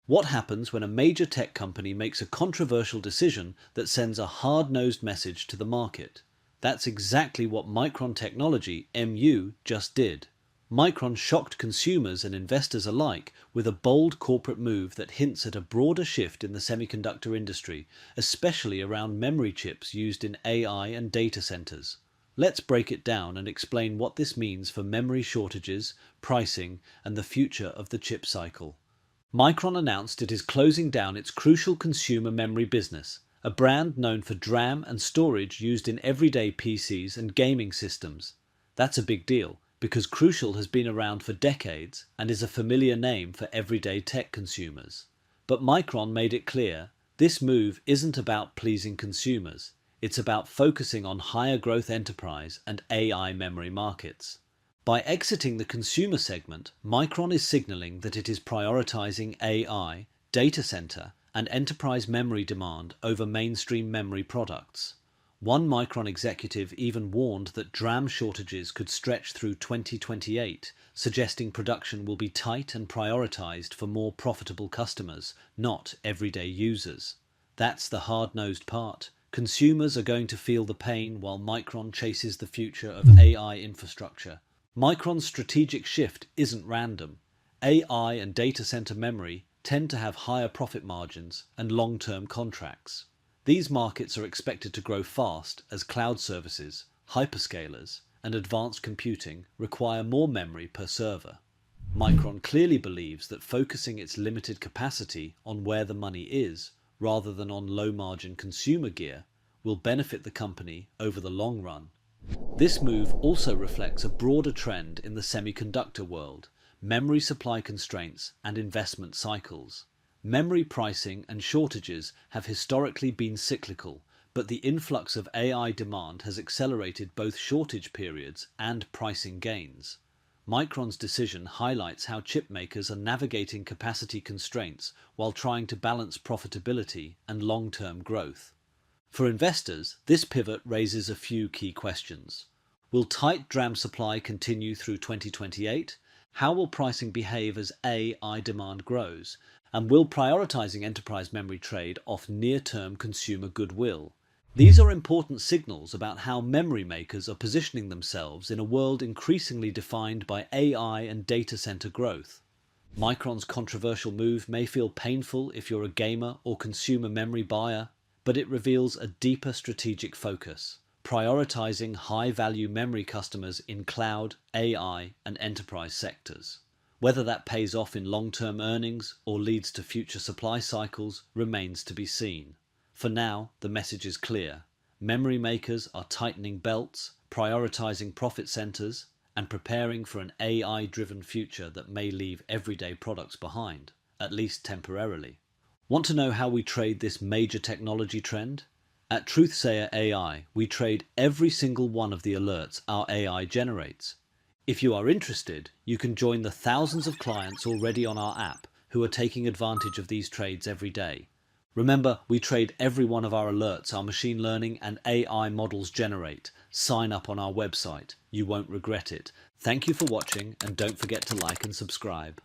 What happens when a major tech company makes a controversial decision that sends a hard-nosed message to the market? That's exactly what Micron Technology, MU, just did. Micron shocked consumers and investors alike with a bold corporate move that hints at a broader shift in the semiconductor industry, especially around memory chips used in AI and data centers. Let's break it down and explain what this means for memory shortages, pricing, and the future of the chip cycle. Micron announced it is closing down its Crucial consumer memory business, a brand known for DRAM and storage used in everyday PCs and gaming systems. That's a big deal, because Crucial has been around for decades and is a familiar name for everyday tech consumers. But Micron made it clear, this move isn't about pleasing consumers, it's about focusing on higher growth enterprise and AI memory markets. By exiting the consumer segment, Micron is signaling that it is prioritizing AI, data center, and enterprise memory demand over mainstream memory products. One Micron executive even warned that DRAM shortages could stretch through 2028, suggesting production will be tight and prioritized for more profitable customers, not everyday users. That's the hard-nosed part. Consumers are going to feel the pain while Micron chases the future of AI infrastructure. Micron's strategic shift isn't random. AI and data center memory tend to have higher profit margins and long-term contracts. These markets are expected to grow fast as cloud services, hyperscalers, and advanced computing require more memory per server. Micron clearly believes that focusing its limited capacity on where the money is, rather than on low-margin consumer gear, will benefit the company over the long run. This move also reflects a broader trend in the semiconductor world: memory supply constraints and investment cycles. Memory pricing and shortages have historically been cyclical, but the influx of AI demand has accelerated both shortage periods and pricing gains. Micron's decision highlights how chip makers are navigating capacity constraints while trying to balance profitability and long-term growth. For investors, this pivot raises a few key questions. Will tight DRAM supply continue through 2028? How will pricing behave as AI demand grows? And will prioritizing enterprise memory trade off near-term consumer goodwill? These are important signals about how memory makers are positioning themselves in a world increasingly defined by AI and data center growth. Micron's controversial move may feel painful if you're a gamer or consumer memory buyer, but it reveals a deeper strategic focus, prioritizing high-value memory customers in cloud, AI, and enterprise sectors. Whether that pays off in long-term earnings or leads to future supply cycles remains to be seen. For now, the message is clear. Memory makers are tightening belts, prioritizing profit centers, and preparing for an AI-driven future that may leave everyday products behind, at least temporarily. Want to know how we trade this major technology trend? At TruthSayer AI, we trade every single one of the alerts our AI generates. If you are interested, you can join the thousands of clients already on our app who are taking advantage of these trades every day. Remember, we trade every one of our alerts our machine learning and AI models generate. Sign up on our website. You won't regret it. Thank you for watching, and don't forget to like and subscribe.